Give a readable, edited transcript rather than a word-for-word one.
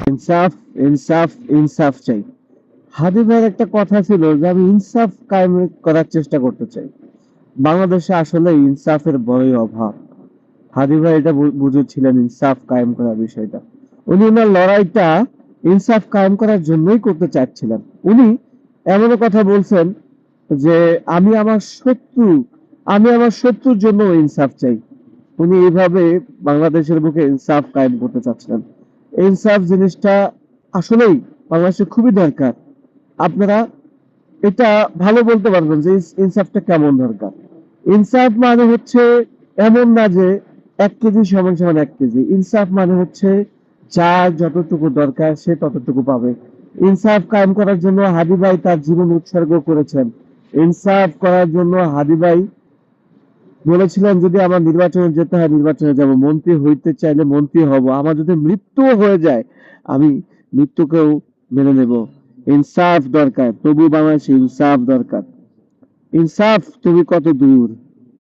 ইনসাফ, ইনসাফ, ইনসাফ চাই। হাদি ভাইয়ের একটা কথা ছিল যে আমি ইনসাফ কায়েম করার চেষ্টা করতে চাই। বাংলাদেশে আসলে ইনসাফের বড়ই অভাব। হাদি ভাই এটা বুঝেছিলেন ইনসাফ কায়েম করার বিষয়টা। উনি ওনার লড়াইটা ইনসাফ কায়েম করার জন্যই করতে চাচ্ছিলেন। উনি এমনও কথা বলছেন যে আমি আমার শত্রু আমি আমার শত্রুর জন্য ইনসাফ চাই। উনি এইভাবে বাংলাদেশের বুকে ইনসাফ কায়েম করতে চাচ্ছিলেন। ইনসাফ জিনিসটা আসলেই বাংলাদেশে খুবই দরকার। আপনারা এটা ভালো বলতে পারবেন যে ইনসাফটা কেমন দরকার। ইনসাফ মানে হচ্ছে এমন না যে ১ কেজি সমান সমান ১ কেজি। ইনসাফ মানে হচ্ছে যার যতটুকু দরকার সে ততটুকু পাবে। ইনসাফ কায়েম করার জন্য হাদি ভাই তার জীবন উৎসর্গ করেছেন। ইনসাফ করার জন্য হাদি ভাই বলেছিলেন যদি আমার নির্বাচনে যেতে হয় নির্বাচনে যাব, মন্ত্রী হইতে চাইলে মন্ত্রী হব, আমার যদি মৃত্যুও হয়ে যায় আমি মৃত্যুকেও মেনে নেব। ইনসাফ দরকার, তবু বাংলাদেশে ইনসাফ দরকার। ইনসাফ তুমি কত দূর?